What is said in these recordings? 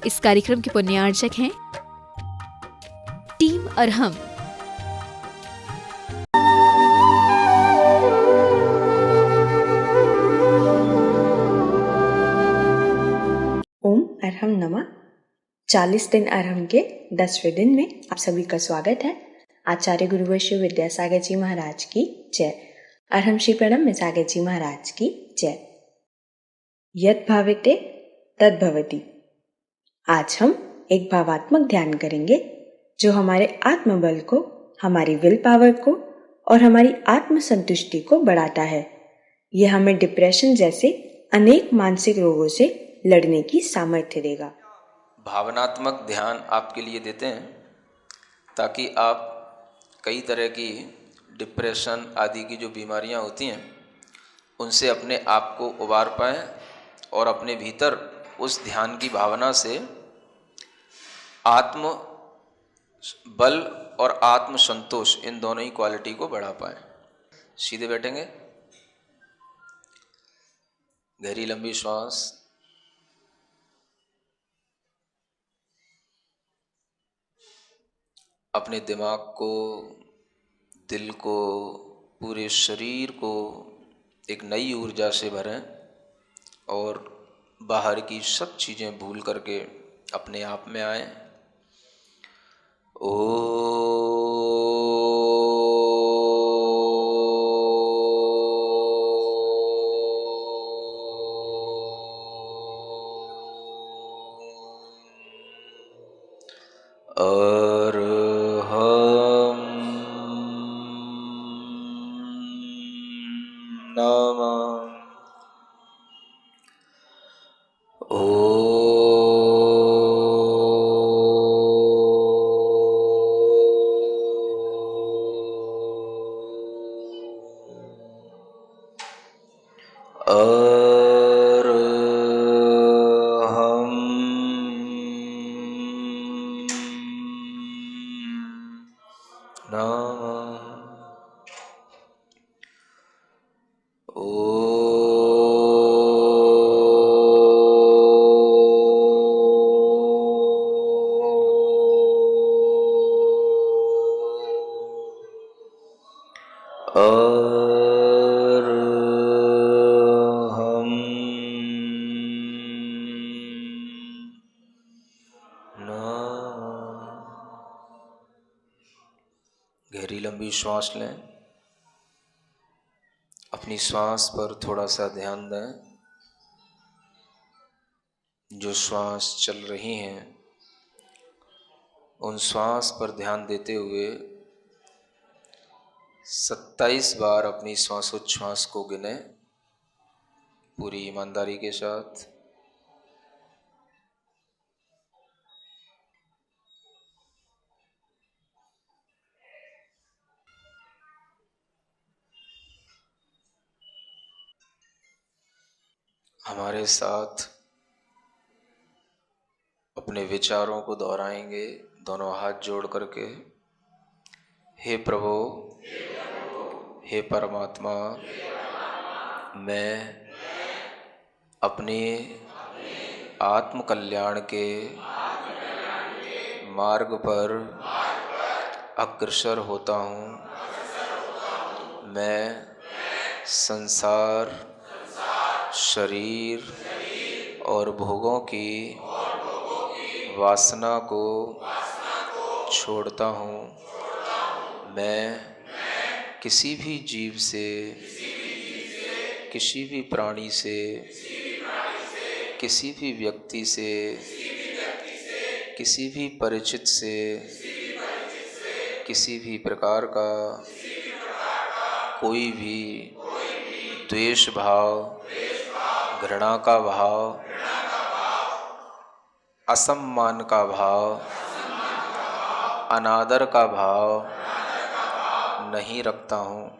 इस कार्यक्रम के पुण्यार्चक हैं टीम अरहम। ओम अरहम नमः। 40 दिन अरहम के 10वें दिन में आप सभी का स्वागत है। आचार्य गुरुवश्य विद्यासागर जी महाराज की जय। अरहम श्री प्रणम सागर जी महाराज की जय। यत् भाविते तद् भवति। आज हम एक भावात्मक ध्यान करेंगे जो हमारे आत्मबल को, हमारी विल पावर को और हमारी आत्म संतुष्टि को बढ़ाता है। यह हमें डिप्रेशन जैसे अनेक मानसिक रोगों से लड़ने की सामर्थ्य देगा। भावनात्मक ध्यान आपके लिए देते हैं ताकि आप कई तरह की डिप्रेशन आदि की जो बीमारियां होती हैं उनसे अपने आप को उबार पाएं और अपने भीतर उस ध्यान की भावना से आत्म बल और आत्म संतोष इन दोनों ही क्वालिटी को बढ़ा पाएं। सीधे बैठेंगे, गहरी लंबी श्वास, अपने दिमाग को, दिल को, पूरे शरीर को एक नई ऊर्जा से भरें और बाहर की सब चीज़ें भूल करके अपने आप में आएं। अरहम नमः। गहरी लंबी श्वास लें। अपनी श्वास पर थोड़ा सा ध्यान दें। जो श्वास चल रही हैं उन श्वास पर ध्यान देते हुए 27 बार अपनी श्वासोच्छ्वास को गिने पूरी ईमानदारी के साथ। हमारे साथ अपने विचारों को दोहराएंगे दोनों हाथ जोड़ करके। हे प्रभु, हे परमात्मा, मैं अपने आत्म कल्याण के मार्ग पर अग्रसर होता हूँ। मैं संसार, शरीर और भोगों की वासना को छोड़ता हूँ। मैं किसी भी जीव से, किसी भी प्राणी से, किसी भी व्यक्ति से, किसी भी परिचित से, किसी भी प्रकार का कोई भी द्वेष भाव, घृणा का भाव, असम्मान का भाव, अनादर का भाव नहीं रखता हूँ।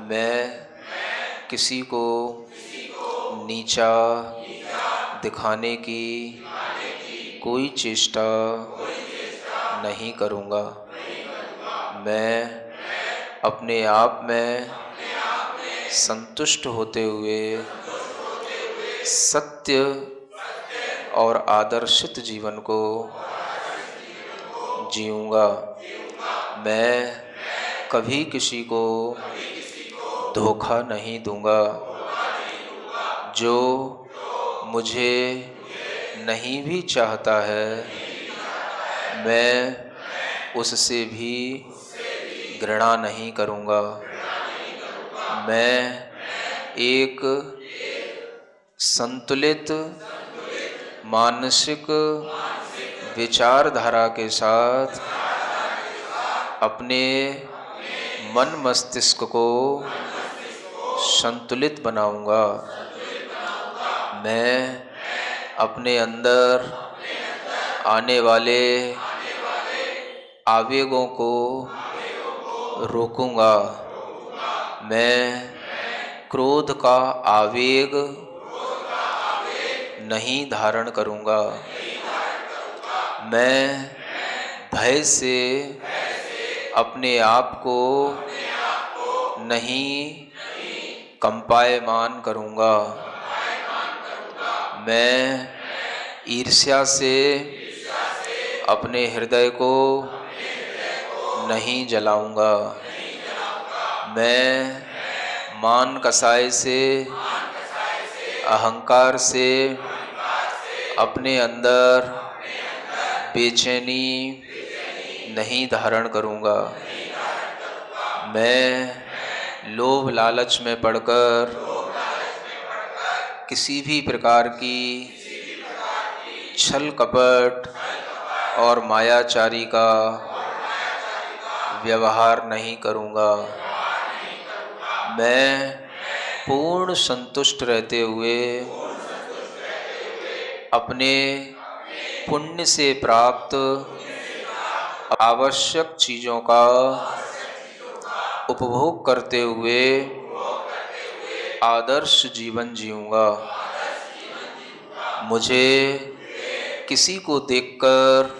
मैं किसी को नीचा दिखाने की कोई चेष्टा नहीं करूँगा। मैं अपने आप में संतुष्ट होते हुए सत्य और आदर्शित जीवन को जीऊँगा। मैं कभी किसी को धोखा नहीं दूँगा। जो मुझे नहीं भी चाहता है, मैं उससे भी घृणा नहीं करूँगा। मैं एक संतुलित मानसिक विचारधारा के साथ अपने मन मस्तिष्क को संतुलित बनाऊंगा। मैं अपने अंदर आने वाले आवेगों को रोकूंगा। मैं क्रोध का आवेग नहीं धारण करूंगा। मैं भय से अपने आप को नहीं कंपायमान करूंगा। मैं ईर्ष्या से अपने हृदय को नहीं जलाऊंगा। मैं मान कसाई से, अहंकार से अपने अंदर बेचैनी नहीं धारण करूंगा। मैं लोभ लालच में पड़कर किसी भी प्रकार की छल कपट और मायाचारी का व्यवहार नहीं करूंगा। मैं पूर्ण संतुष्ट रहते हुए अपने पुण्य से प्राप्त आवश्यक चीज़ों का उपभोग करते हुए आदर्श जीवन जीऊँगा। मुझे किसी को देखकर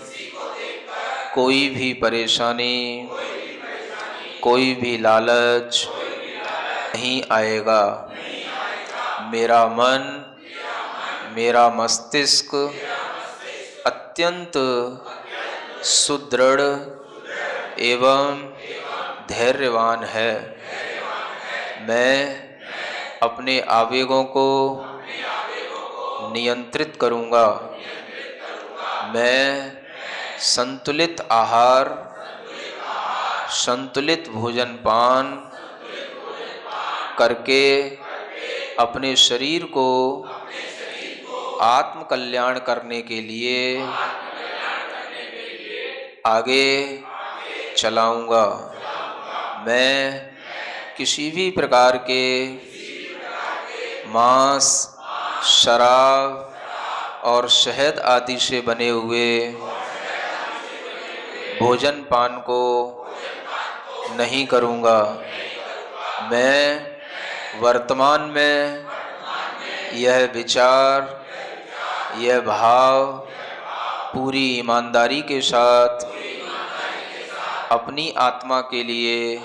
कोई भी परेशानी, कोई भी लालच नहीं आएगा। मेरा मन, मेरा मस्तिष्क अत्यंत सुदृढ़ एवं धैर्यवान है। मैं अपने आवेगों को नियंत्रित करूंगा। मैं संतुलित आहार, संतुलित भोजन पान करके अपने शरीर को आत्म कल्याण करने के लिए आगे चलाऊंगा। मैं किसी भी प्रकार के मांस, शराब और शहद आदि से बने हुए भोजन पान को नहीं करूंगा। मैं वर्तमान में यह विचार, यह भाव पूरी ईमानदारी के साथ अपनी आत्मा के लिए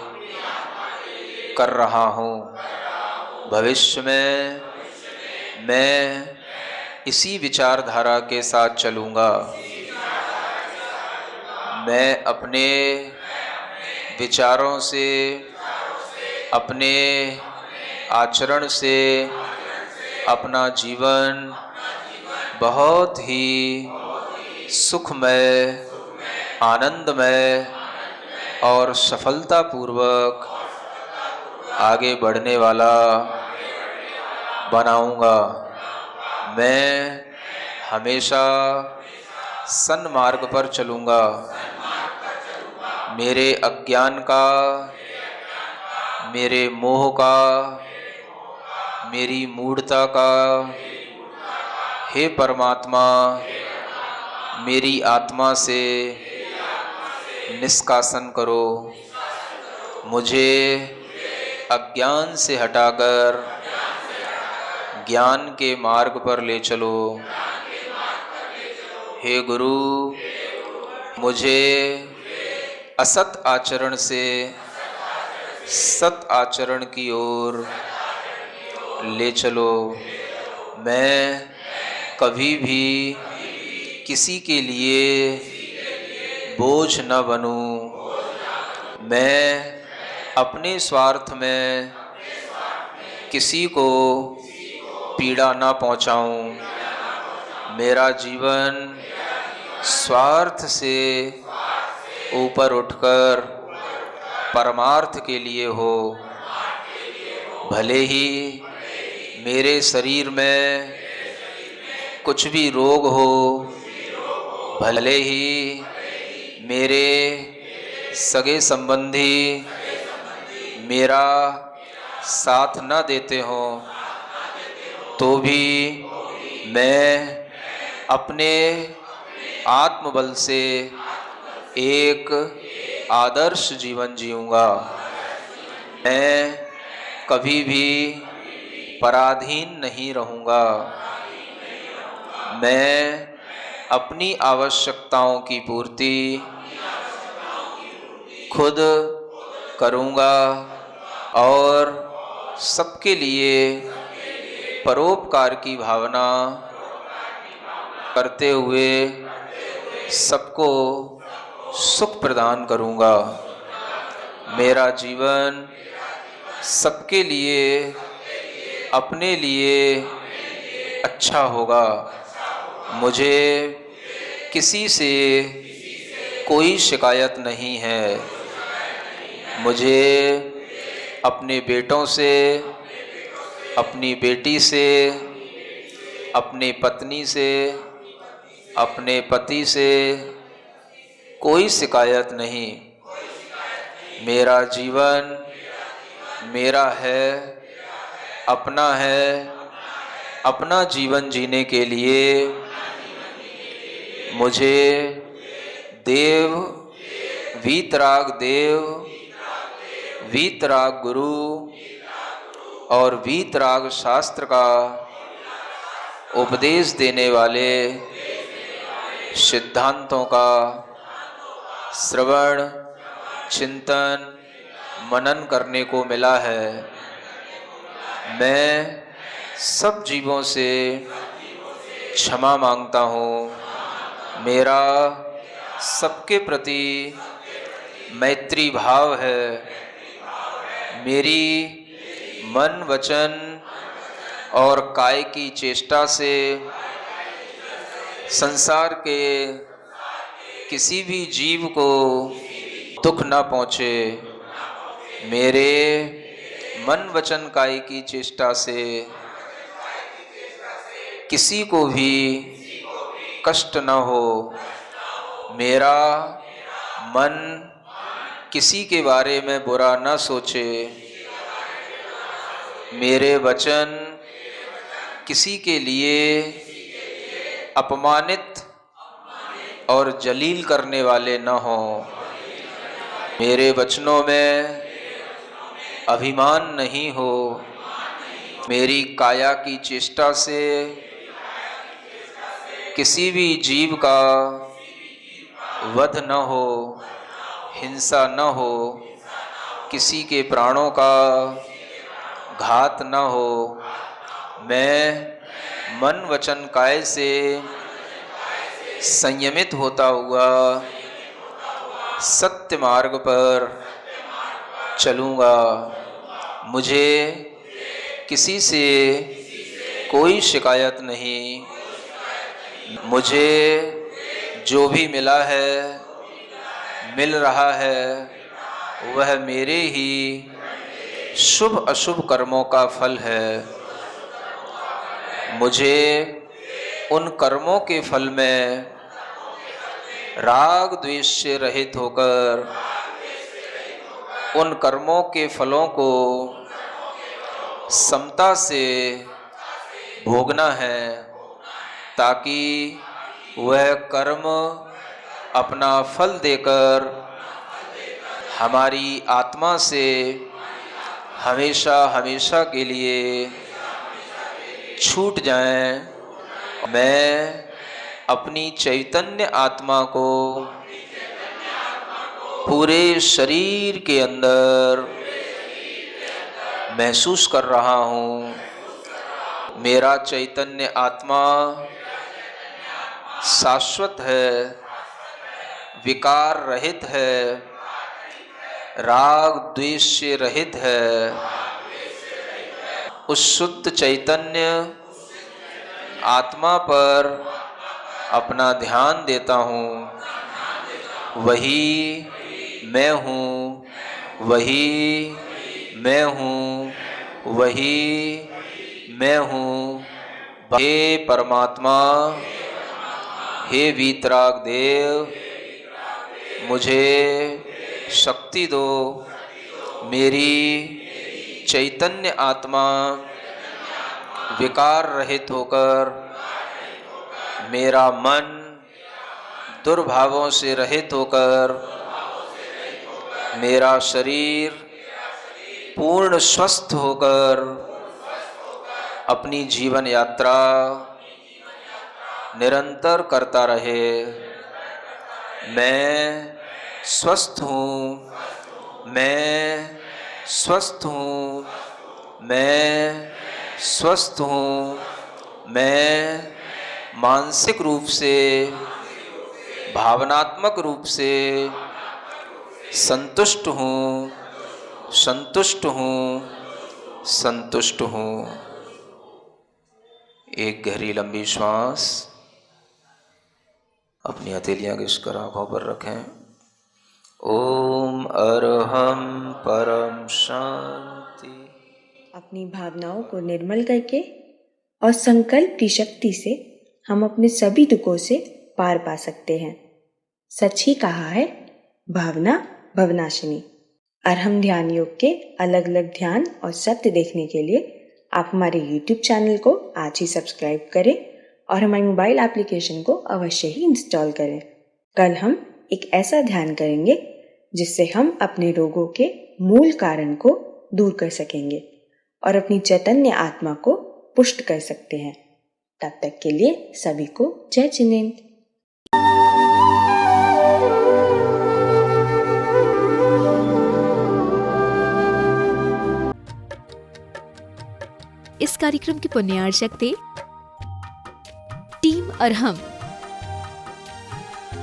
कर रहा हूँ। भविष्य में मैं इसी विचारधारा के साथ चलूँगा। मैं अपने विचारों से, अपने आचरण से अपना जीवन बहुत ही सुखमय, आनंदमय और सफलतापूर्वक आगे बढ़ने वाला बनाऊंगा। मैं हमेशा सन्मार्ग पर चलूँगा। मेरे अज्ञान का, मेरे मोह का, मेरी मूढ़ता का हे परमात्मा मेरी आत्मा से निष्कासन करो। मुझे अज्ञान से हटाकर ज्ञान के मार्ग पर ले चलो। हे गुरु, मुझे असत आचरण से सत आचरण की ओर ले चलो। मैं कभी भी किसी के लिए बोझ न बनूं। मैं अपने स्वार्थ में किसी को पीड़ा न पहुंचाऊं। मेरा जीवन स्वार्थ से ऊपर उठकर परमार्थ के लिए हो। भले ही मेरे शरीर में कुछ भी रोग हो, भले ही मेरे सगे संबंधी मेरा साथ न देते हों, तो भी मैं अपने आत्मबल से एक आदर्श जीवन जीऊँगा। मैं कभी भी पराधीन नहीं रहूँगा। मैं अपनी आवश्यकताओं की पूर्ति खुद करूँगा और सबके लिए परोपकार की भावना करते हुए सबको सुख प्रदान करूँगा। मेरा जीवन सबके लिए, अपने लिए अच्छा होगा। मुझे किसी से कोई शिकायत नहीं है। मुझे अपने बेटों से, अपनी बेटी से, अपने पत्नी से, अपने पति से कोई शिकायत नहीं। मेरा जीवन मेरा है, अपना है। अपना जीवन जीने के लिए मुझे देव, वीतराग देव, वीतराग गुरु और वीतराग शास्त्र का उपदेश देने वाले सिद्धांतों का श्रवण, चिंतन, मनन करने को मिला है। मैं सब जीवों से क्षमा मांगता हूँ। मेरा सबके प्रति मैत्री भाव है। मेरी मन, वचन और काय की चेष्टा से संसार के किसी भी जीव को दुख न पहुँचे। मेरे मन, वचन, काय की चेष्टा से किसी को भी कष्ट न हो। मेरा मन किसी के बारे में बुरा न सोचे। मेरे वचन किसी के लिए अपमानित और जलील करने वाले न हों। मेरे वचनों में अभिमान नहीं हो। मेरी काया की चेष्टा से किसी भी जीव का वध न हो, हिंसा न हो, किसी के प्राणों का घात न हो। मैं मन, वचन, काय से संयमित होता हुआ सत्य मार्ग पर चलूँगा। मुझे किसी से कोई शिकायत नहीं। मुझे जो भी मिला है, मिल रहा है, वह मेरे ही शुभ अशुभ कर्मों का फल है। मुझे उन कर्मों के फल में राग द्वेष से रहित होकर उन कर्मों के फलों को समता से भोगना है, ताकि वह कर्म अपना फल देकर हमारी आत्मा से हमेशा हमेशा के लिए छूट जाएं। मैं अपनी चैतन्य आत्मा को पूरे शरीर के अंदर महसूस कर रहा हूँ। मेरा चैतन्य आत्मा शाश्वत है, विकार रहित है, राग द्वेष से रहित है, उस शुद्ध चैतन्य आत्मा पर अपना ध्यान देता हूँ। वही मैं हूँ, वही मैं हूँ, वही मैं हूँ। हे परमात्मा, हे वीतराग देव, मुझे शक्ति दो। मेरी चैतन्य आत्मा विकार रहित होकर, मेरा मन दुर्भावों से रहित होकर, मेरा शरीर पूर्ण स्वस्थ होकर अपनी जीवन यात्रा निरंतर करता रहे। मैं स्वस्थ हूँ, मैं स्वस्थ हूँ, मैं स्वस्थ हूँ। मैं मानसिक रूप से, भावनात्मक रूप से संतुष्ट हूँ, संतुष्ट हूँ, संतुष्ट हूँ। एक गहरी लंबी श्वास अपनी हथेलियां घिसकर आंखों पर रखें। ओम अरहम परम शांति। अपनी भावनाओं को निर्मल करके और संकल्प की शक्ति से हम अपने सभी दुखों से पार पा सकते हैं। सच ही कहा है, भावना भवनाशिनी। अरहम ध्यान योग के अलग अलग ध्यान और सत्य देखने के लिए आप हमारे YouTube चैनल को आज ही सब्सक्राइब करें और हमारी मोबाइल एप्लीकेशन को अवश्य ही इंस्टॉल करें। कल हम एक ऐसा ध्यान करेंगे जिससे हम अपने रोगों के मूल कारण को दूर कर सकेंगे और अपनी चैतन्य आत्मा को पुष्ट कर सकते हैं। तब तक के लिए सभी को जय जिनेंद्र। इस कार्यक्रम के पुण्यार्चक थे टीम अरहम।